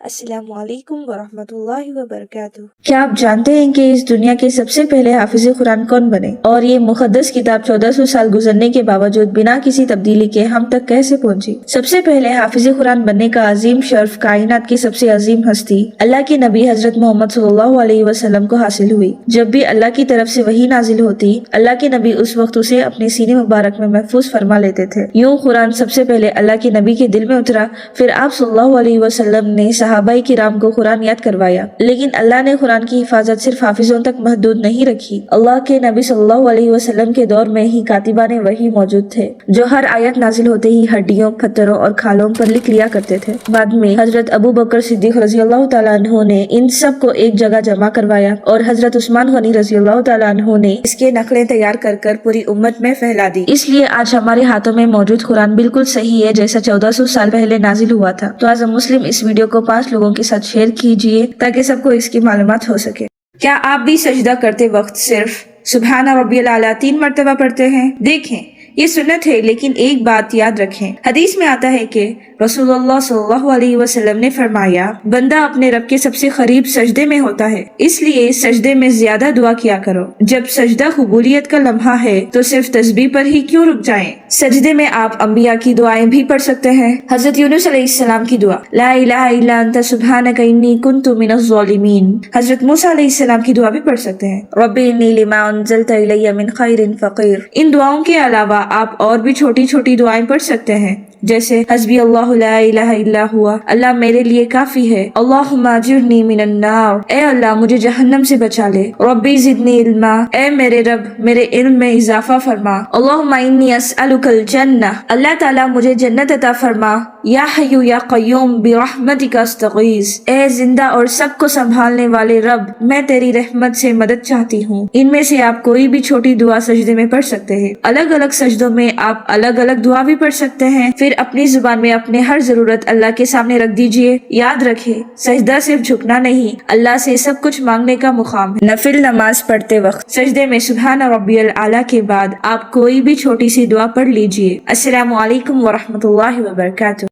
السلام علیکم ورحمۃ اللہ وبرکاتہ۔ کیا آپ جانتے ہیں کہ اس دنیا کے سب سے پہلے حافظ قرآن کون بنے اور یہ مقدس کتاب 1400 سال گزرنے کے باوجود بنا کسی تبدیلی کے ہم تک کیسے پہنچی؟ سب سے پہلے حافظ قرآن بننے کا عظیم شرف کائنات کی سب سے عظیم ہستی اللہ کے نبی حضرت محمد صلی اللہ علیہ وسلم کو حاصل ہوئی۔ جب بھی اللہ کی طرف سے وحی نازل ہوتی، اللہ کے نبی اس وقت اسے اپنے سینے مبارک میں محفوظ فرما لیتے تھے۔ یوں قرآن سب سے پہلے اللہ کے نبی کے دل میں اترا، پھر آپ صلی اللہ علیہ وسلم نے صحابہ کرام کو قرآن یاد کروایا۔ لیکن اللہ نے قرآن کی حفاظت صرف حافظوں تک محدود نہیں رکھی۔ اللہ کے نبی صلی اللہ علیہ وسلم کے دور میں ہی کاتبان وحی موجود تھے جو ہر آیت نازل ہوتے ہی ہڈیوں، پتھروں اور کھالوں پر لکھ لیا کرتے تھے۔ بعد میں حضرت ابو بکر صدیق رضی اللہ تعالیٰ عنہ نے ان سب کو ایک جگہ جمع کروایا اور حضرت عثمان غنی رضی اللہ تعالیٰ عنہ نے اس کے نقلیں تیار کر کر پوری امت میں پھیلا دی۔ اس لیے آج ہمارے ہاتھوں میں موجود قرآن بالکل صحیح ہے جیسا 1400 سال پہلے نازل ہوا تھا۔ تو اعظم مسلم اس ویڈیو کو 5 لوگوں کے ساتھ شیئر کیجیے تاکہ سب کو اس کی معلومات ہو سکے۔ کیا آپ بھی سجدہ کرتے وقت صرف سبحان ربی الاعلیٰ 3 مرتبہ پڑھتے ہیں؟ دیکھیں یہ سنت ہے، لیکن ایک بات یاد رکھیں، حدیث میں آتا ہے کہ رسول اللہ صلی اللہ علیہ وسلم نے فرمایا بندہ اپنے رب کے سب سے قریب سجدے میں ہوتا ہے، اس لیے سجدے میں زیادہ دعا کیا کرو۔ جب سجدہ قبولیت کا لمحہ ہے تو صرف تسبیح پر ہی کیوں رک جائیں؟ سجدے میں آپ انبیاء کی دعائیں بھی پڑھ سکتے ہیں۔ حضرت یونس علیہ السلام کی دعا لا الہ الا انت سبحانک انی کنت من الظالمین۔ حضرت موسیٰ علیہ السلام کی دعا بھی پڑھ سکتے ہیں رب انی لما انزلت الی من خیر فقیر۔ ان دعاؤں کے علاوہ آپ اور بھی چھوٹی چھوٹی دعائیں پڑھ سکتے ہیں جیسے حسبی اللہ لا الہ الا ہوا، اللہ میرے لیے کافی ہے، اللہم اجرنی من النار، اے اللہ مجھے جہنم سے بچا لے، ربی زدنی علما، اے میرے رب میرے علم میں اضافہ فرما، اللہم انی اسألک الجنہ، اللہ تعالیٰ مجھے جنت عطا فرما، یا حی یا قیوم برحمتک استغیث، اے زندہ اور سب کو سنبھالنے والے رب میں تیری رحمت سے مدد چاہتی ہوں۔ ان میں سے آپ کوئی بھی چھوٹی دعا سجدے میں پڑھ سکتے ہیں۔ الگ الگ سجدوں میں آپ الگ الگ دعا بھی پڑھ سکتے ہیں۔ پھر اپنی زبان میں اپنے ہر ضرورت اللہ کے سامنے رکھ دیجئے۔ یاد رکھیں سجدہ صرف جھکنا نہیں، اللہ سے سب کچھ مانگنے کا مقام ہے۔ نفل نماز پڑھتے وقت سجدے میں سبحان ربی الاعلیٰ کے بعد آپ کوئی بھی چھوٹی سی دعا پڑھ لیجئے۔ السلام علیکم ورحمۃ اللہ وبرکاتہ۔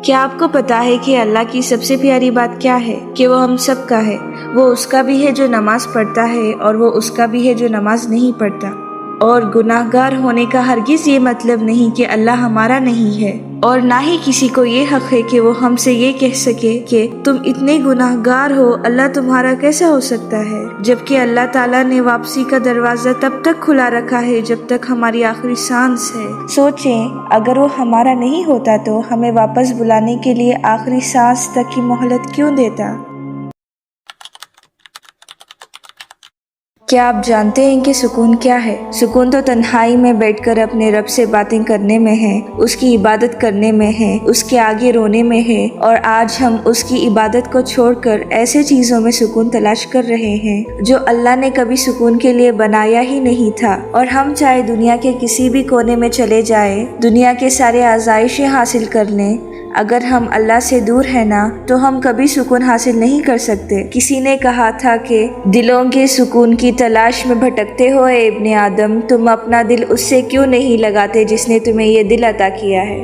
کیا آپ کو پتا ہے کہ اللہ کی سب سے پیاری بات کیا ہے؟ کہ وہ ہم سب کا ہے۔ وہ اس کا بھی ہے جو نماز پڑھتا ہے اور وہ اس کا بھی ہے جو نماز نہیں پڑھتا۔ اور گناہ گار ہونے کا ہرگز یہ مطلب نہیں کہ اللہ ہمارا نہیں ہے، اور نہ ہی کسی کو یہ حق ہے کہ وہ ہم سے یہ کہہ سکے کہ تم اتنے گناہ گار ہو، اللہ تمہارا کیسا ہو سکتا ہے؟ جبکہ اللہ تعالیٰ نے واپسی کا دروازہ تب تک کھلا رکھا ہے جب تک ہماری آخری سانس ہے۔ سوچیں اگر وہ ہمارا نہیں ہوتا تو ہمیں واپس بلانے کے لیے آخری سانس تک کی مہلت کیوں دیتا؟ کیا آپ جانتے ہیں کہ سکون کیا ہے؟ سکون تو تنہائی میں بیٹھ کر اپنے رب سے باتیں کرنے میں ہے، اس کی عبادت کرنے میں ہے، اس کے آگے رونے میں ہے، اور آج ہم اس کی عبادت کو چھوڑ کر ایسے چیزوں میں سکون تلاش کر رہے ہیں جو اللہ نے کبھی سکون کے لیے بنایا ہی نہیں تھا۔ اور ہم چاہے دنیا کے کسی بھی کونے میں چلے جائیں، دنیا کے سارے آزائشیں حاصل کر لیں، اگر ہم اللہ سے دور ہیں نا تو ہم کبھی سکون حاصل نہیں کر سکتے۔ کسی نے کہا تھا کہ دلوں کے سکون کی تلاش میں بھٹکتے ہو اے ابن آدم، تم اپنا دل اس سے کیوں نہیں لگاتے جس نے تمہیں یہ دل عطا کیا ہے۔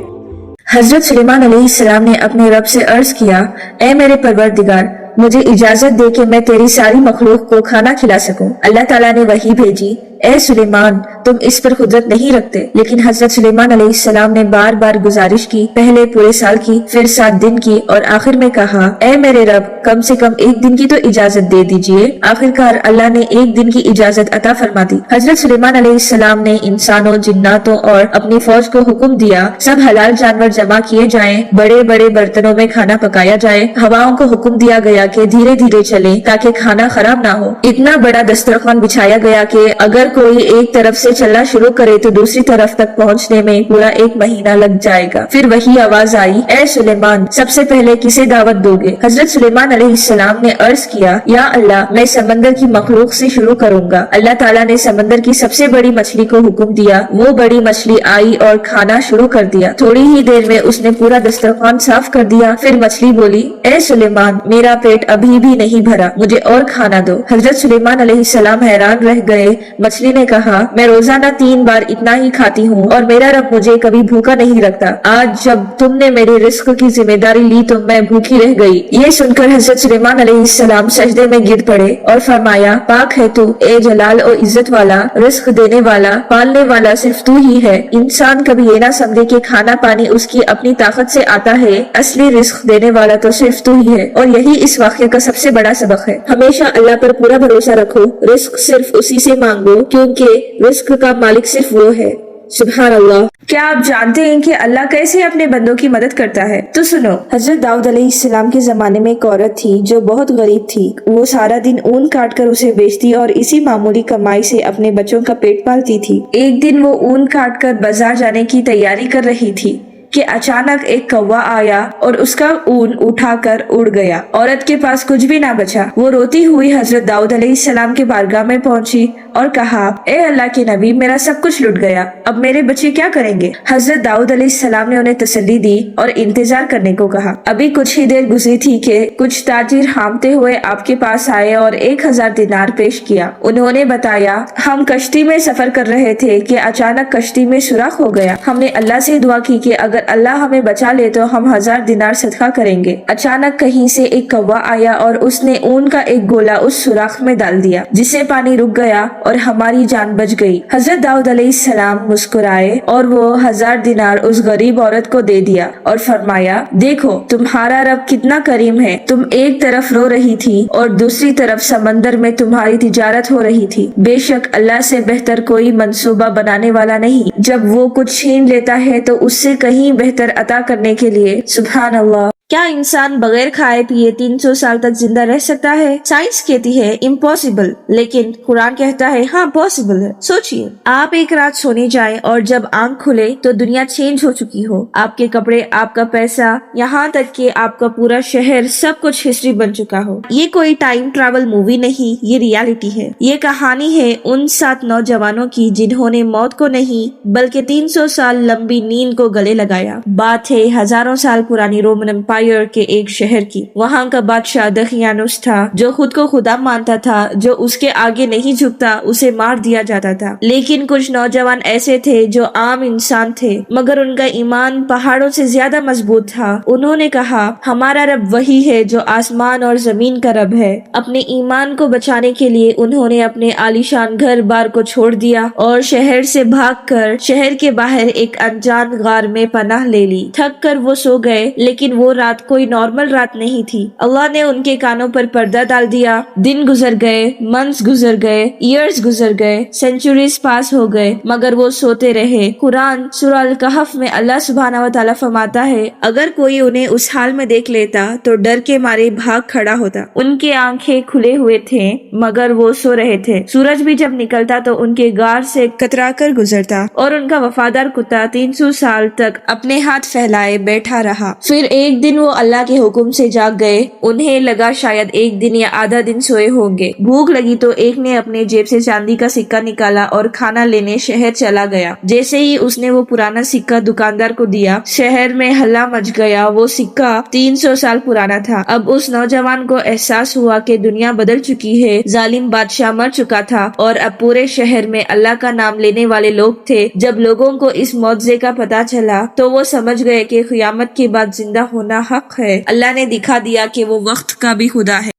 حضرت سلیمان علیہ السلام نے اپنے رب سے عرض کیا، اے میرے پروردگار مجھے اجازت دے کہ میں تیری ساری مخلوق کو کھانا کھلا سکوں۔ اللہ تعالیٰ نے وحی بھیجی، اے سلیمان تم اس پر قدرت نہیں رکھتے، لیکن حضرت سلیمان علیہ السلام نے بار بار گزارش کی، پہلے پورے سال کی، پھر 7 دن کی، اور آخر میں کہا، اے میرے رب کم سے کم 1 دن کی تو اجازت دے دیجئے۔ آخرکار اللہ نے 1 دن کی اجازت عطا فرما دی۔ حضرت سلیمان علیہ السلام نے انسانوں، جناتوں اور اپنی فوج کو حکم دیا سب حلال جانور جمع کیے جائیں، بڑے بڑے برتنوں میں کھانا پکایا جائے، ہواؤں کو حکم دیا گیا کہ دھیرے دھیرے چلیں تاکہ کھانا خراب نہ ہو۔ اتنا بڑا دسترخوان بچھایا گیا کہ اگر کوئی ایک طرف سے چلنا شروع کرے تو دوسری طرف تک پہنچنے میں پورا 1 مہینہ لگ جائے گا۔ پھر وہی آواز آئی، اے سلیمان، سب سے پہلے کسے دعوت دو گے؟ حضرت سلیمان علیہ السلام نے عرض کیا، یا اللہ، میں سمندر کی مخلوق سے شروع کروں گا۔ اللہ تعالیٰ نے سمندر کی سب سے بڑی مچھلی کو حکم دیا، وہ بڑی مچھلی آئی اور کھانا شروع کر دیا۔ تھوڑی ہی دیر میں اس نے پورا دسترخوان صاف کر دیا۔ پھر مچھلی بولی، اے سلیمان، میرا پیٹ ابھی بھی نہیں بھرا، مجھے اور کھانا دو۔ حضرت سلیمان علیہ السلام حیران رہ گئے۔ مچھلی نے کہا، میں روزانہ 3 بار اتنا ہی کھاتی ہوں اور میرا رب مجھے کبھی بھوکا نہیں رکھتا۔ آج جب تم نے میرے رزق کی ذمہ داری لی تو میں بھوکی رہ گئی۔ یہ سن کر حضرت سلیمان علیہ السلام سجدے میں گر پڑے اور فرمایا، پاک ہے تو اے جلال و عزت والا، رزق دینے والا، پالنے والا صرف تو ہی ہے۔ انسان کبھی یہ نہ سمجھے کہ کھانا پانی اس کی اپنی طاقت سے آتا ہے، اصلی رزق دینے والا تو صرف تو ہی ہے۔ اور یہی اس واقعے کا سب سے بڑا سبق ہے۔ ہمیشہ اللہ پر پورا بھروسہ رکھو، رزق صرف اسی سے مانگو کیونکہ رزق کا مالک صرف وہ ہے۔ سبحان اللہ۔ کیا آپ جانتے ہیں کہ اللہ کیسے اپنے بندوں کی مدد کرتا ہے؟ تو سنو، حضرت داؤد علیہ السلام کے زمانے میں ایک عورت تھی جو بہت غریب تھی۔ وہ سارا دن اون کاٹ کر اسے بیچتی اور اسی معمولی کمائی سے اپنے بچوں کا پیٹ پالتی تھی۔ ایک دن وہ اون کاٹ کر بازار جانے کی تیاری کر رہی تھی کہ اچانک ایک کوا آیا اور اس کا اون اٹھا کر اڑ گیا۔ عورت کے پاس کچھ بھی نہ بچا۔ وہ روتی ہوئی حضرت داؤد علیہ السلام کے بارگاہ میں پہنچی اور کہا، اے اللہ کے نبی، میرا سب کچھ لٹ گیا، اب میرے بچے کیا کریں گے؟ حضرت داؤد علیہ السلام نے انہیں تسلی دی اور انتظار کرنے کو کہا۔ ابھی کچھ ہی دیر گزری تھی کہ کچھ تاجر ہانپتے ہوئے آپ کے پاس آئے اور 1000 دینار پیش کیا۔ انہوں نے بتایا، ہم کشتی میں سفر کر رہے تھے کہ اچانک کشتی میں سوراخ ہو گیا۔ ہم نے اللہ سے دعا کی کہ اگر اللہ ہمیں بچا لے تو ہم 1000 دینار صدقہ کریں گے۔ اچانک کہیں سے ایک کوا آیا اور اس نے اون کا ایک گولا اس سوراخ میں ڈال دیا، جس سے پانی رک گیا اور ہماری جان بچ گئی۔ حضرت داؤد علیہ السلام مسکرائے اور وہ 1000 دینار اس غریب عورت کو دے دیا اور فرمایا، دیکھو تمہارا رب کتنا کریم ہے، تم ایک طرف رو رہی تھی اور دوسری طرف سمندر میں تمہاری تجارت ہو رہی تھی۔ بے شک اللہ سے بہتر کوئی منصوبہ بنانے والا نہیں، جب وہ کچھ چھین لیتا ہے تو اس سے کہیں بہتر عطا کرنے کے لیے۔ سبحان اللہ۔ کیا انسان بغیر کھائے پیے 300 سال تک زندہ رہ سکتا ہے؟ سائنس کہتی ہے امپاسبل، لیکن قرآن کہتا ہے ہاں پاسبل ہے۔ سوچئے، آپ ایک رات سونے جائیں اور جب آنکھ کھلے تو دنیا چینج ہو چکی ہو، آپ کے کپڑے، آپ کا پیسہ، یہاں تک کہ آپ کا پورا شہر، سب کچھ ہسٹری بن چکا ہو۔ یہ کوئی ٹائم ٹریول مووی نہیں، یہ ریالٹی ہے۔ یہ کہانی ہے ان 7 نوجوانوں کی جنہوں نے موت کو نہیں بلکہ 300 سال لمبی نیند کو گلے لگایا۔ بات ہے ہزاروں سال پرانی رومن امپائر کے ایک شہر کی۔ وہاں کا بادشاہ دقیانوس تھا جو خود کو خدا مانتا تھا، جو اس کے آگے نہیں جھکتا اسے مار دیا جاتا تھا۔ لیکن کچھ نوجوان ایسے تھے جو عام انسان تھے مگر ان کا ایمان پہاڑوں سے زیادہ مضبوط تھا۔ انہوں نے کہا، ہمارا رب وہی ہے جو آسمان اور زمین کا رب ہے۔ اپنے ایمان کو بچانے کے لیے انہوں نے اپنے عالیشان گھر بار کو چھوڑ دیا اور شہر سے بھاگ کر شہر کے باہر ایک انجان غار میں پناہ لے لی۔ تھک کر وہ سو گئے، لیکن وہ رات کوئی نارمل رات نہیں تھی۔ اللہ نے ان کے کانوں پر پردہ ڈال دیا۔ دن گزر گئے، منتھس گزر گئے، ایئرز گزر گئے، سینچوریز پاس ہو گئے، مگر وہ سوتے رہے۔ قرآن سورہ الکہف میں اللہ سبحانہ و تعالیٰ فرماتا ہے، اگر کوئی انہیں اس حال میں دیکھ لیتا تو ڈر کے مارے بھاگ کھڑا ہوتا۔ ان کے آنکھیں کھلے ہوئے تھے مگر وہ سو رہے تھے۔ سورج بھی جب نکلتا تو ان کے غار سے کترا کر گزرتا اور ان کا وفادار کتا 300 سال تک اپنے ہاتھ پھیلائے بیٹھا رہا۔ پھر ایک دن وہ اللہ کے حکم سے جاگ گئے۔ انہیں لگا شاید 1 دن یا آدھا دن سوئے ہوں گے۔ بھوک لگی تو ایک نے اپنے جیب سے چاندی کا سکہ نکالا اور کھانا لینے شہر چلا گیا۔ جیسے ہی اس نے وہ پرانا سکہ دکاندار کو دیا، شہر میں ہلہ مچ گیا۔ وہ سکہ 300 سال پرانا تھا۔ اب اس نوجوان کو احساس ہوا کہ دنیا بدل چکی ہے، ظالم بادشاہ مر چکا تھا اور اب پورے شہر میں اللہ کا نام لینے والے لوگ تھے۔ جب لوگوں کو اس معجزے کا پتہ چلا تو وہ سمجھ گئے کہ قیامت کے بعد زندہ ہونا حق ہے۔ اللہ نے دکھا دیا کہ وہ وقت کا بھی خدا ہے۔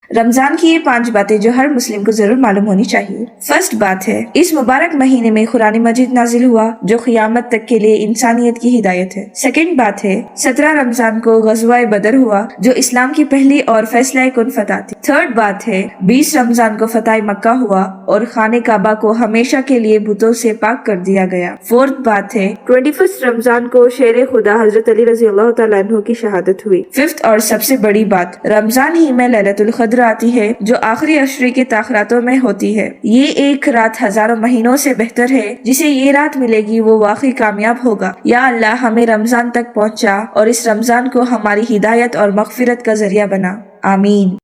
رمضان کی یہ 5 باتیں جو ہر مسلم کو ضرور معلوم ہونی چاہیے۔ فرسٹ بات ہے، اس مبارک مہینے میں قرآن مجید نازل ہوا جو قیامت تک کے لیے انسانیت کی ہدایت ہے۔ سیکنڈ بات ہے، 17 رمضان کو غزوہ بدر ہوا جو اسلام کی پہلی اور فیصلہ کن فتح تھی۔ تھرڈ بات ہے، 20 رمضان کو فتح مکہ ہوا اور خانہ کعبہ کو ہمیشہ کے لیے بتوں سے پاک کر دیا گیا۔ فورتھ بات ہے، 21 رمضان کو شیر خدا حضرت علی رضی اللہ تعالیٰ عنہ کی شہادت ہوئی۔ ففتھ اور سب سے بڑی بات، رمضان ہی میں لیلۃ القدر آتی ہے جو آخری عشرے کے تاخیراتوں میں ہوتی ہے۔ یہ ایک رات ہزاروں مہینوں سے بہتر ہے، جسے یہ رات ملے گی وہ واقعی کامیاب ہوگا۔ یا اللہ ہمیں رمضان تک پہنچا اور اس رمضان کو ہماری ہدایت اور مغفرت کا ذریعہ بنا، آمین۔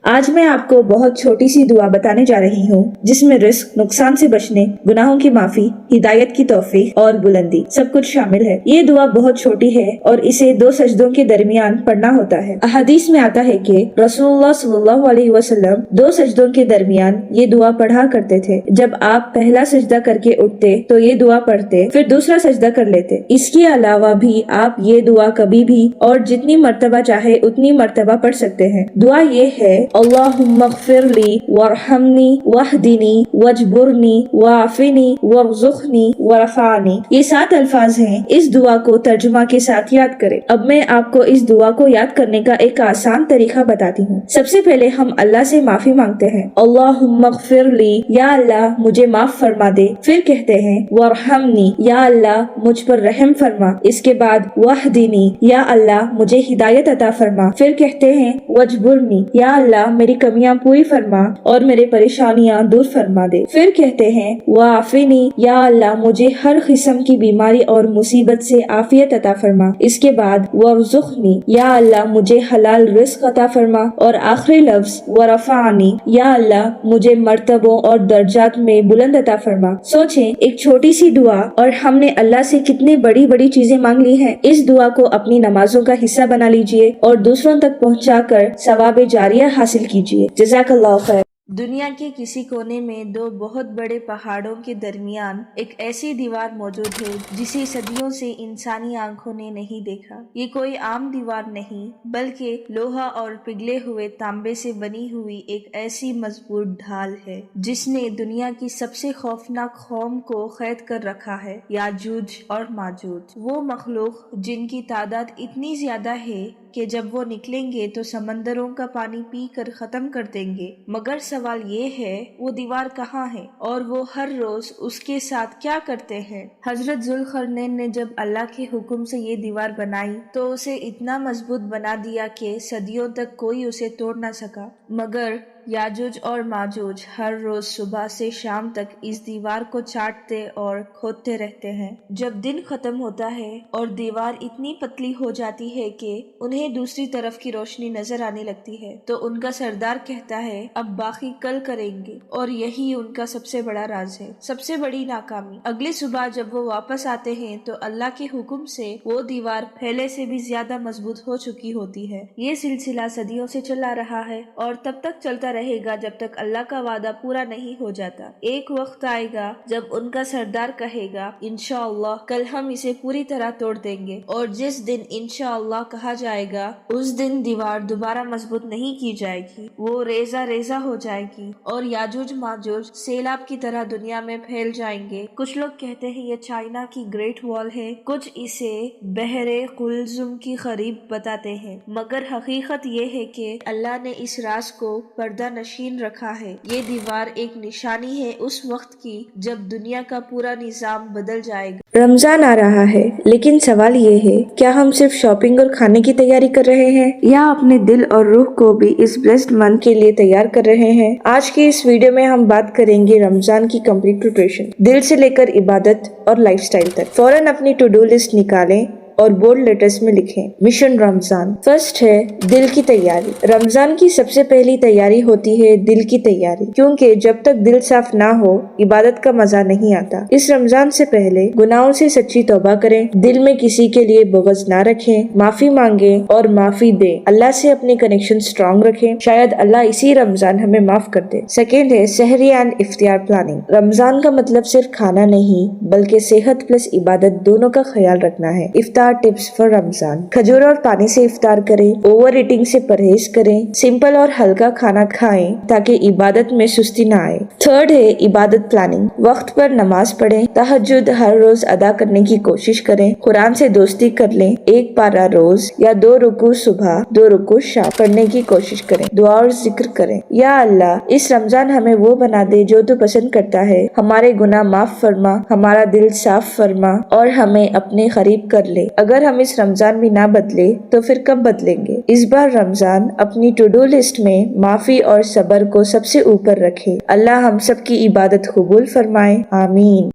آج میں آپ کو بہت چھوٹی سی دعا بتانے جا رہی ہوں، جس میں رزق، نقصان سے بچنے، گناہوں کی معافی، ہدایت کی توفیق اور بلندی سب کچھ شامل ہے۔ یہ دعا بہت چھوٹی ہے اور اسے 2 سجدوں کے درمیان پڑھنا ہوتا ہے۔ احادیث میں آتا ہے کہ رسول اللہ صلی اللہ علیہ وسلم 2 سجدوں کے درمیان یہ دعا پڑھا کرتے تھے۔ جب آپ پہلا سجدہ کر کے اٹھتے تو یہ دعا پڑھتے، پھر دوسرا سجدہ کر لیتے۔ اس کے علاوہ بھی آپ یہ دعا کبھی بھی اور جتنی مرتبہ چاہے اتنی مرتبہ پڑھ سکتے ہیں۔ دعا یہ ہے: اللہم اغفر لی وارحمنی واہدنی واجبرنی وعافنی وارزقنی ورفعنی۔ یہ 7 الفاظ ہیں۔ اس دعا کو ترجمہ کے ساتھ یاد کریں۔ اب میں آپ کو اس دعا کو یاد کرنے کا ایک آسان طریقہ بتاتی ہوں۔ سب سے پہلے ہم اللہ سے معافی مانگتے ہیں، اللہم اغفر لی، یا اللہ مجھے معاف فرما دے۔ پھر کہتے ہیں وارحمنی، یا اللہ مجھ پر رحم فرما۔ اس کے بعد واہدنی، یا اللہ مجھے ہدایت عطا فرما۔ پھر کہتے ہیں واجبرنی، یا اللہ میری کمیاں پوری فرما اور میرے پریشانیاں دور فرما دے۔ پھر کہتے ہیں وعافنی، یا اللہ مجھے ہر قسم کی بیماری اور مصیبت سے عافیت عطا فرما۔ اس کے بعد ورزقنی، یا اللہ مجھے حلال رزق عطا فرما۔ اور آخری لفظ ورفعنی، یا اللہ مجھے مرتبوں اور درجات میں بلند عطا فرما۔ سوچیں، ایک چھوٹی سی دعا اور ہم نے اللہ سے کتنی بڑی بڑی چیزیں مانگ لی ہیں۔ اس دعا کو اپنی نمازوں کا حصہ بنا لیجئے اور دوسروں تک پہنچا کر ثواب جاریہ حاصل کیجیے۔ جزاک اللہ خیر۔ دنیا کے کسی کونے میں 2 بہت بڑے پہاڑوں کے درمیان ایک ایسی دیوار موجود ہے جسے صدیوں سے انسانی آنکھوں نے نہیں دیکھا۔ یہ کوئی عام دیوار نہیں بلکہ لوہا اور پگھلے ہوئے تانبے سے بنی ہوئی ایک ایسی مضبوط ڈھال ہے جس نے دنیا کی سب سے خوفناک قوم کو قید کر رکھا ہے، یاجوج اور ماجوج۔ وہ مخلوق جن کی تعداد اتنی زیادہ ہے کہ جب وہ نکلیں گے تو سمندروں کا پانی پی کر ختم کر دیں گے۔ مگر سوال یہ ہے وہ دیوار کہاں ہے اور وہ ہر روز اس کے ساتھ کیا کرتے ہیں؟ حضرت ذوالقرنین نے جب اللہ کے حکم سے یہ دیوار بنائی تو اسے اتنا مضبوط بنا دیا کہ صدیوں تک کوئی اسے توڑ نہ سکا۔ مگر یاجوج اور ماجوج ہر روز صبح سے شام تک اس دیوار کو چاٹتے اور کھودتے رہتے ہیں۔ جب دن ختم ہوتا ہے اور دیوار اتنی پتلی ہو جاتی ہے کہ انہیں دوسری طرف کی روشنی نظر آنے لگتی ہے تو ان کا سردار کہتا ہے اب باقی کل کریں گے، اور یہی ان کا سب سے بڑا راز ہے، سب سے بڑی ناکامی۔ اگلی صبح جب وہ واپس آتے ہیں تو اللہ کے حکم سے وہ دیوار پہلے سے بھی زیادہ مضبوط ہو چکی ہوتی ہے۔ یہ سلسلہ صدیوں سے چلا رہا ہے اور تب تک چلتا رہے گا جب تک اللہ کا وعدہ پورا نہیں ہو جاتا۔ ایک وقت آئے گا جب ان کا سردار کہے گا انشاءاللہ کل ہم اسے پوری طرح توڑ دیں گے، اور جس دن انشاءاللہ کہا جائے گا اس دن دیوار دوبارہ مضبوط نہیں کی جائے گی، وہ ریزہ ریزہ ہو جائے گی اور یاجوج ماجوج سیلاب کی طرح دنیا میں پھیل جائیں گے۔ کچھ لوگ کہتے ہیں یہ چائنا کی گریٹ وال ہے، کچھ اسے بحر قلزم کی قریب بتاتے ہیں، مگر حقیقت یہ ہے کہ اللہ نے اس راز کو پردہ نشین رکھا ہے۔ یہ دیوار ایک نشانی ہے اس وقت کی جب دنیا کا پورا نظام بدل جائے گا۔ رمضان آ رہا ہے، لیکن سوال یہ ہے کیا ہم صرف شاپنگ اور کھانے کی تیاری کر رہے ہیں یا اپنے دل اور روح کو بھی اس بلیسڈ منتھ کے لیے تیار کر رہے ہیں؟ آج کی اس ویڈیو میں ہم بات کریں گے رمضان کی کمپلیٹ پریپریشن، دل سے لے کر عبادت اور لائف سٹائل تک۔ فوراً اپنی ٹو ڈو لسٹ نکالیں اور بولڈ لیٹرز میں لکھیں مشن رمضان۔ فرسٹ ہے دل کی تیاری۔ رمضان کی سب سے پہلی تیاری ہوتی ہے دل کی تیاری، کیونکہ جب تک دل صاف نہ ہو عبادت کا مزہ نہیں آتا۔ اس رمضان سے پہلے گناہوں سے سچی توبہ کریں، دل میں کسی کے لیے بغض نہ رکھیں، معافی مانگیں اور معافی دیں، اللہ سے اپنے کنیکشن سٹرانگ رکھیں، شاید اللہ اسی رمضان ہمیں معاف کر دے۔ سیکنڈ ہے سحری اینڈ افطار پلاننگ۔ رمضان کا مطلب صرف کھانا نہیں بلکہ صحت پلس عبادت دونوں کا خیال رکھنا ہے۔ افطار ٹپس فار رمضان: کھجور اور پانی سے افطار کریں، اوور ایٹنگ سے پرہیز کریں، سمپل اور ہلکا کھانا کھائیں تاکہ عبادت میں سستی نہ آئے۔ تھرڈ ہے عبادت پلاننگ: وقت پر نماز پڑھیں، تہجد ہر روز ادا کرنے کی کوشش کریں، قرآن سے دوستی کر لیں، 1 پارہ روز یا 2 رکوع صبح 2 رکوع شام پڑھنے کی کوشش کریں، دعا اور ذکر کریں۔ یا اللہ اس رمضان ہمیں وہ بنا دے جو تو پسند کرتا ہے، ہمارے گناہ معاف فرما، ہمارا دل صاف فرما اور ہمیں اپنے قریب کر لے۔ اگر ہم اس رمضان میں نہ بدلے تو پھر کب بدلیں گے؟ اس بار رمضان اپنی ٹو ڈو لسٹ میں معافی اور صبر کو سب سے اوپر رکھے۔ اللہ ہم سب کی عبادت قبول فرمائے، آمین۔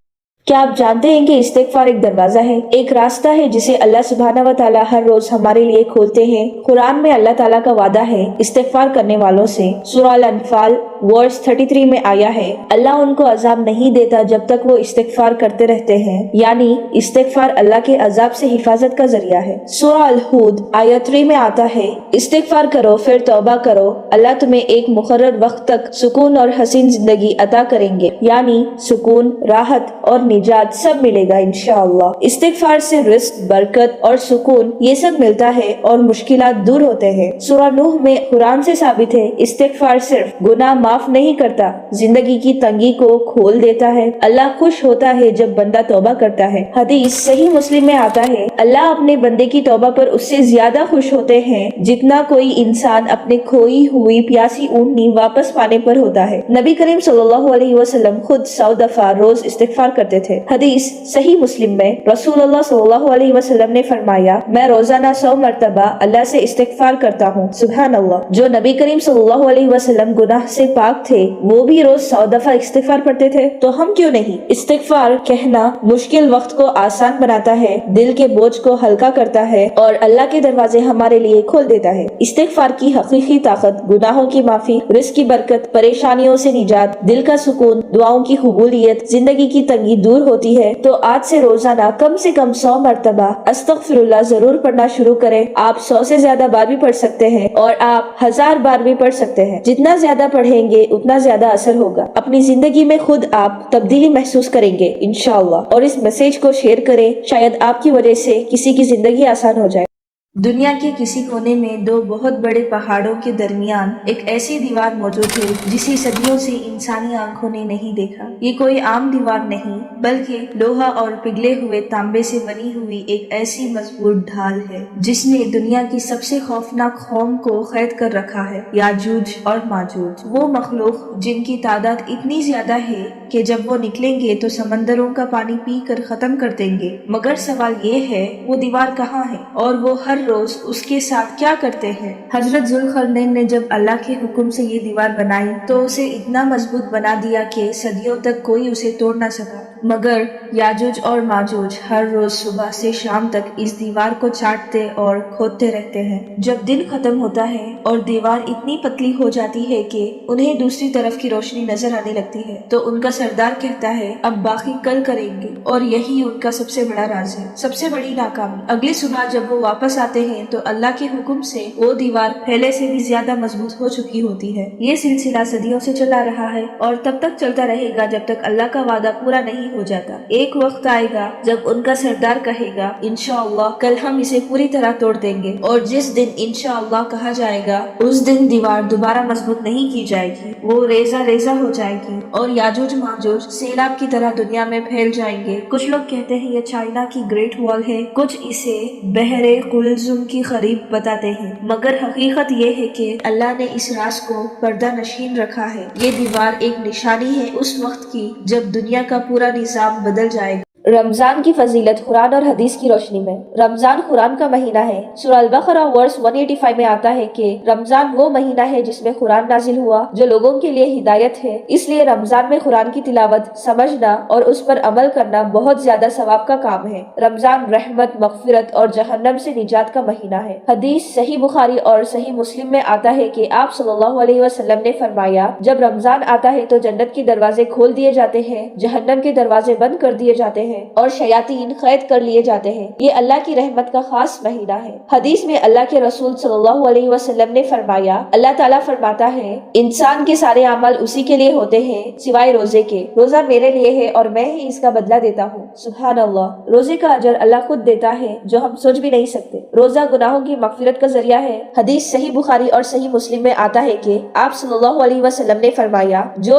کیا آپ جانتے ہیں کہ استغفار ایک دروازہ ہے، ایک راستہ ہے جسے اللہ سبحانہ و تعالیٰ ہر روز ہمارے لیے کھولتے ہیں؟ قرآن میں اللہ تعالیٰ کا وعدہ ہے استغفار کرنے والوں سے۔ سورہ الانفال ورس 33 میں آیا ہے، اللہ ان کو عذاب نہیں دیتا جب تک وہ استغفار کرتے رہتے ہیں، یعنی استغفار اللہ کے عذاب سے حفاظت کا ذریعہ ہے۔ سورہ الہود آیت 3 میں آتا ہے، استغفار کرو پھر توبہ کرو، اللہ تمہیں ایک مقرر وقت تک سکون اور حسین زندگی عطا کریں گے، یعنی سکون، راحت اور نجات سب ملے گا انشاءاللہ۔ استغفار سے رزق، برکت اور سکون یہ سب ملتا ہے اور مشکلات دور ہوتے ہیں۔ سورہ نوح میں قرآن سے ثابت ہے استغفار صرف گناہ معاف نہیں کرتا، زندگی کی تنگی کو کھول دیتا ہے۔ اللہ خوش ہوتا ہے جب بندہ توبہ کرتا ہے۔ حدیث صحیح مسلم میں آتا ہے، اللہ اپنے بندے کی توبہ پر اس سے زیادہ خوش ہوتے ہیں جتنا کوئی انسان اپنے کھوئی ہوئی پیاسی اونٹنی واپس پانے پر ہوتا ہے۔ نبی کریم صلی اللہ علیہ وسلم خود 100 دفعہ روز استغفار کرتے تھے۔ حدیث صحیح مسلم میں رسول اللہ صلی اللہ علیہ وسلم نے فرمایا، میں روزانہ 100 مرتبہ اللہ سے استغفار کرتا ہوں۔ سبحان اللہ۔ جو نبی کریم صلی اللہ علیہ وسلم گناہ سے پاک تھے وہ بھی روز 100 دفعہ استغفار پڑھتے تھے، تو ہم کیوں نہیں؟ استغفار کہنا مشکل وقت کو آسان بناتا ہے، دل کے بوجھ کو ہلکا کرتا ہے اور اللہ کے دروازے ہمارے لیے کھول دیتا ہے۔ استغفار کی حقیقی طاقت گناہوں کی معافی، رزق کی برکت، پریشانیوں سے نجات، دل کا سکون، دعاؤں کی قبولیت، زندگی کی تنگی دور ہوتی ہے۔ تو آج سے روزانہ کم سے کم 100 مرتبہ استغفر اللہ ضرور پڑھنا شروع کریں۔ آپ 100 سے زیادہ بار بھی پڑھ سکتے ہیں اور آپ 1000 بار بھی پڑھ سکتے ہیں۔ جتنا زیادہ پڑھیں گے اتنا زیادہ اثر ہوگا۔ اپنی زندگی میں خود آپ تبدیلی محسوس کریں گے انشاءاللہ۔ اور اس میسج کو شیئر کریں، شاید آپ کی وجہ سے کسی کی زندگی آسان ہو جائے۔ دنیا کے کسی کونے میں دو بہت بڑے پہاڑوں کے درمیان ایک ایسی دیوار موجود ہے جسے صدیوں سے انسانی آنکھوں نے نہیں دیکھا۔ یہ کوئی عام دیوار نہیں بلکہ لوہا اور پگھلے ہوئے تانبے سے بنی ہوئی ایک ایسی مضبوط ڈھال ہے جس نے دنیا کی سب سے خوفناک قوم کو قید کر رکھا ہے، یاجوج اور ماجوج۔ وہ مخلوق جن کی تعداد اتنی زیادہ ہے کہ جب وہ نکلیں گے تو سمندروں کا پانی پی کر ختم کر دیں گے۔ مگر سوال یہ ہے وہ دیوار کہاں ہے اور وہ ہر روز اس کے ساتھ کیا کرتے ہیں؟ حضرت ذوالقرنین نے جب اللہ کے حکم سے یہ دیوار بنائی تو اسے اتنا مضبوط بنا دیا کہ صدیوں تک کوئی اسے توڑ نہ سکا۔ مگر یاجوج اور ماجوج ہر روز صبح سے شام تک اس دیوار کو چاٹتے اور کھودتے رہتے ہیں۔ جب دن ختم ہوتا ہے اور دیوار اتنی پتلی ہو جاتی ہے کہ انہیں دوسری طرف کی روشنی نظر آنے لگتی ہے تو ان کا سردار کہتا ہے اب باقی کل کریں گے، اور یہی ان کا سب سے بڑا راز ہے، سب سے بڑی ناکامی۔ اگلی صبح جب وہ واپس آتے ہیں تو اللہ کے حکم سے وہ دیوار پہلے سے بھی زیادہ مضبوط ہو چکی ہوتی ہے۔ یہ سلسلہ صدیوں سے چلا رہا ہے اور تب تک چلتا رہے گا جب تک اللہ کا وعدہ پورا نہیں ہو جاتا۔ ایک وقت آئے گا جب ان کا سردار کہے گا انشاءاللہ کل ہم اسے پوری طرح توڑ دیں گے، اور جس دن انشاءاللہ کہا جائے گا اس دن دیوار دوبارہ مضبوط نہیں کی جائے گی، وہ ریزہ ریزہ ہو جائے گی اور یاجوج ماجوج سیلاب کی طرح دنیا میں پھیل جائیں گے۔ کچھ لوگ کہتے ہیں یہ چائنا کی گریٹ وال ہے، کچھ اسے بحر قلزم کی قریب بتاتے ہیں، مگر حقیقت یہ ہے کہ اللہ نے اس راز کو پردہ نشین رکھا ہے۔ یہ دیوار ایک نشانی ہے اس وقت کی جب دنیا کا پورا نظام بدل جائے گا۔ رمضان کی فضیلت قرآن اور حدیث کی روشنی میں۔ رمضان قرآن کا مہینہ ہے۔ سورہ البقرہ ورس 185 میں آتا ہے کہ رمضان وہ مہینہ ہے جس میں قرآن نازل ہوا جو لوگوں کے لیے ہدایت ہے، اس لیے رمضان میں قرآن کی تلاوت، سمجھنا اور اس پر عمل کرنا بہت زیادہ ثواب کا کام ہے۔ رمضان رحمت، مغفرت اور جہنم سے نجات کا مہینہ ہے۔ حدیث صحیح بخاری اور صحیح مسلم میں آتا ہے کہ آپ صلی اللہ علیہ وسلم نے فرمایا، جب رمضان آتا ہے تو جنت کے دروازے کھول دیے جاتے ہیں، جہنم کے دروازے بند کر دیے جاتے ہیں اور شیاطین قید کر لیے جاتے ہیں۔ یہ اللہ کی رحمت کا خاص مہینہ ہے۔ حدیث میں اللہ کے رسول صلی اللہ علیہ وسلم نے فرمایا، اللہ تعالیٰ فرماتا ہے انسان کے سارے اعمال اسی کے لیے ہوتے ہیں سوائے روزے کے، روزہ میرے لیے ہے اور میں ہی اس کا بدلہ دیتا ہوں۔ سبحان اللہ۔ روزے کا اجر اللہ خود دیتا ہے جو ہم سوچ بھی نہیں سکتے۔ روزہ گناہوں کی مغفرت کا ذریعہ ہے۔ حدیث صحیح بخاری اور صحیح مسلم میں آتا ہے کہ آپ صلی اللہ علیہ وسلم نے فرمایا، جو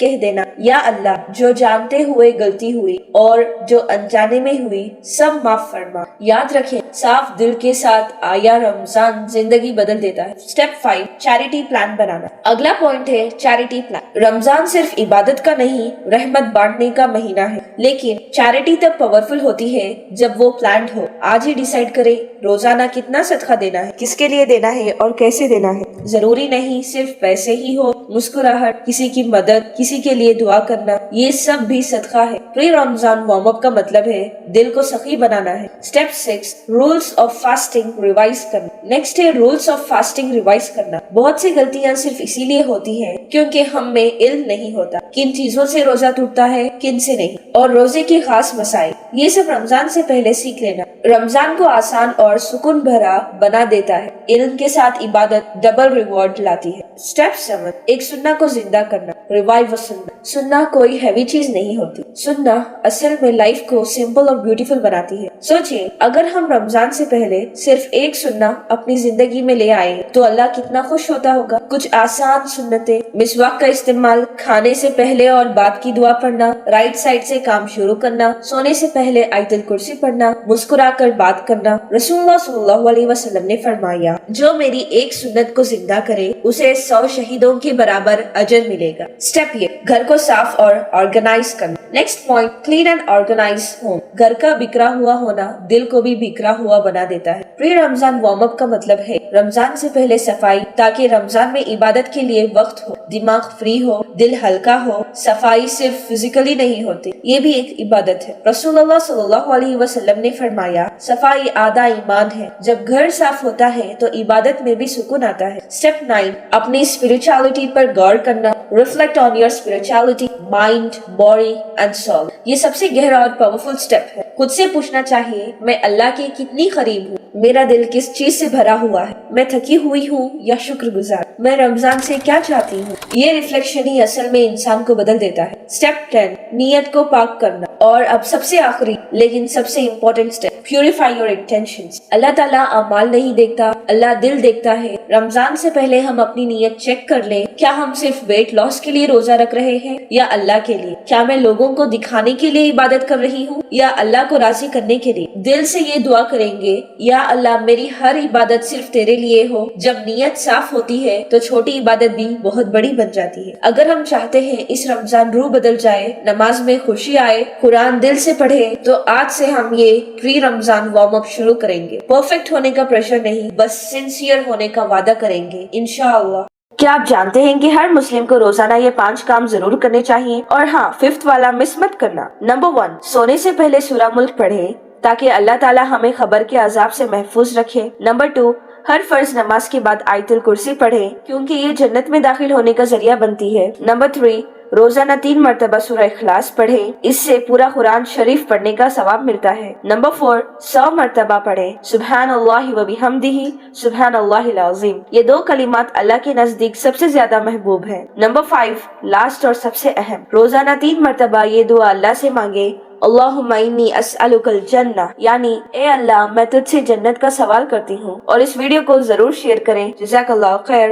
کہہ دینا یا اللہ جو جانتے ہوئے غلطی ہوئی اور جو انجانے میں ہوئی سب معاف فرما۔ یاد رکھیں صاف دل کے ساتھ آیا رمضان زندگی بدل دیتا ہے۔ اسٹیپ 5 چیریٹی پلان بنانا۔ اگلا پوائنٹ ہے چیریٹی پلان۔ رمضان صرف عبادت کا نہیں رحمت بانٹنے کا مہینہ ہے، لیکن چیریٹی تب پاورفل ہوتی ہے جب وہ پلانڈ ہو۔ آج ہی ڈیسائیڈ کرے روزانہ کتنا صدقہ دینا ہے، کس کے لیے دینا ہے اور کیسے دینا ہے۔ ضروری نہیں صرف پیسے ہی ہو، مسکراہٹ، کسی کی مدد، کسی کے لیے دعا کرنا، یہ سب بھی صدقہ ہے۔ پری رمضان وارم اپ کا مطلب ہے دل کو سخی بنانا ہے۔ Step 6 rules of fasting revise کرنا۔ نیکسٹ ہے رولز آف فاسٹنگ ریوائز کرنا۔ بہت سی غلطیاں صرف اسی لیے ہوتی ہیں کیونکہ ہم میں علم نہیں ہوتا، کن چیزوں سے روزہ ٹوٹتا ہے کن سے نہیں، اور روزے کے خاص مسائل، یہ سب رمضان سے پہلے سیکھ لینا رمضان کو آسان اور سکون بھرا بنا دیتا ہے۔ علم کے ساتھ عبادت ڈبل ریوارڈ لاتی ہے۔ اسٹیپ 7 ایک سنہ کو زندہ کرنا، ریوائیو سنہ۔ سنہ کوئی ہیوی چیز نہیں ہوتی، سنہ اصل میں لائف کو سمپل اور بیوٹیفل بناتی ہے۔ سوچیں اگر ہم رمضان سے پہلے صرف ایک سنہ اپنی زندگی میں لے آئے تو اللہ کتنا خوش ہوتا ہوگا۔ کچھ آسان سنتیں، مسواک کا استعمال، کھانے سے پہلے اور بعد کی دعا پڑھنا، رائٹ سائڈ سے کام شروع کرنا، سونے سے پہلے آیت الکرسی پڑھنا، مسکرا کر بات کرنا۔ رسول اللہ صلی اللہ علیہ وسلم نے فرمایا جو میری ایک سنت کو زندہ کرے اسے 100 شہیدوں کے برابر اجر ملے گا۔ اسٹیپ یہ گھر کو صاف اور آرگنائز کرنا۔ Next point clean and organise home. گھر کا بکھرا ہوا ہونا دل کو بھی بکھرا ہوا بنا دیتا ہے۔ پری رمضان وارم اپ کا مطلب ہے رمضان سے پہلے صفائی تاکہ رمضان میں عبادت کے لیے وقت ہو، دماغ فری ہو، دل ہلکا ہو۔ صفائی صرف فزیکلی نہیں ہوتی، یہ بھی ایک عبادت ہے۔ رسول اللہ صلی اللہ علیہ وسلم نے فرمایا صفائی آدھا ایمان ہے، جب گھر صاف ہوتا ہے تو عبادت میں بھی سکون آتا ہے۔ اسٹیپ 9 اپنی اسپرچولیٹی پر غور کرنا، reflect on your spirituality, mind, body and civil. یہ سب سے گہرا اور پاورفل اسٹیپ ہے۔ خود سے پوچھنا چاہیے میں اللہ کے کتنی قریب ہوں، میرا دل کس چیز سے بھرا ہوا ہے، میں تھکی ہوئی ہوں یا شکر گزار، میں رمضان سے کیا چاہتی ہوں۔ یہ ریفلیکشن ہی اصل میں انسان کو بدل دیتا ہے۔ اسٹیپ 10 نیت کو پاک کرنا، اور اب سب سے آخری لیکن سب سے important step purify your intentions. اللہ تعالیٰ اعمال نہیں دیکھتا، اللہ دل دیکھتا ہے۔ رمضان سے پہلے ہم اپنی نیت چیک کر لیں، کیا ہم صرف ویٹ لاس کے لیے روزہ رکھ رہے ہیں یا اللہ کے لیے؟ کیا میں لوگوں کو دکھانے کے لیے عبادت کر رہی ہوں یا اللہ کو راضی کرنے کے لیے؟ دل سے یہ دعا کریں گے یا اللہ میری ہر عبادت صرف تیرے لیے ہو۔ جب نیت صاف ہوتی ہے تو چھوٹی عبادت بھی بہت بڑی بن جاتی ہے۔ اگر ہم چاہتے ہیں اس رمضان روح بدل جائے، نماز میں خوشی آئے، قرآن دل سے پڑھے، تو آج سے ہم یہ پری رمضان وارم اپ شروع کریں گے۔ پرفیکٹ ہونے کا پریشر نہیں، بس سنسیئر ہونے کا وعدہ کریں گے انشاءاللہ۔ کیا آپ جانتے ہیں کہ ہر مسلم کو روزانہ یہ 5 کام ضرور کرنے چاہیے؟ اور ہاں 5th والا مس مت کرنا۔ نمبر 1 سونے سے پہلے سورہ ملک پڑھیں تاکہ اللہ تعالیٰ ہمیں خبر کے عذاب سے محفوظ رکھے۔ نمبر 2 ہر فرض نماز کے بعد آیت الکرسی پڑھیں کیونکہ یہ جنت میں داخل ہونے کا ذریعہ بنتی ہے۔ نمبر 3 روزانہ 3 مرتبہ سورہ اخلاص پڑھیں، اس سے پورا قرآن شریف پڑھنے کا ثواب ملتا ہے۔ نمبر 4 100 مرتبہ پڑھیں سبحان اللہ و بحمدہ سبحان اللہ العظیم، یہ 2 کلمات اللہ کے نزدیک سب سے زیادہ محبوب ہیں۔ نمبر 5 لاسٹ اور سب سے اہم، روزانہ 3 مرتبہ یہ دعا اللہ سے مانگے اللہم انی اسألک الجنہ، یعنی اے اللہ میں تجھ سے جنت کا سوال کرتی ہوں۔ اور اس ویڈیو کو ضرور شیئر کریں۔ جزاک اللہ خیر۔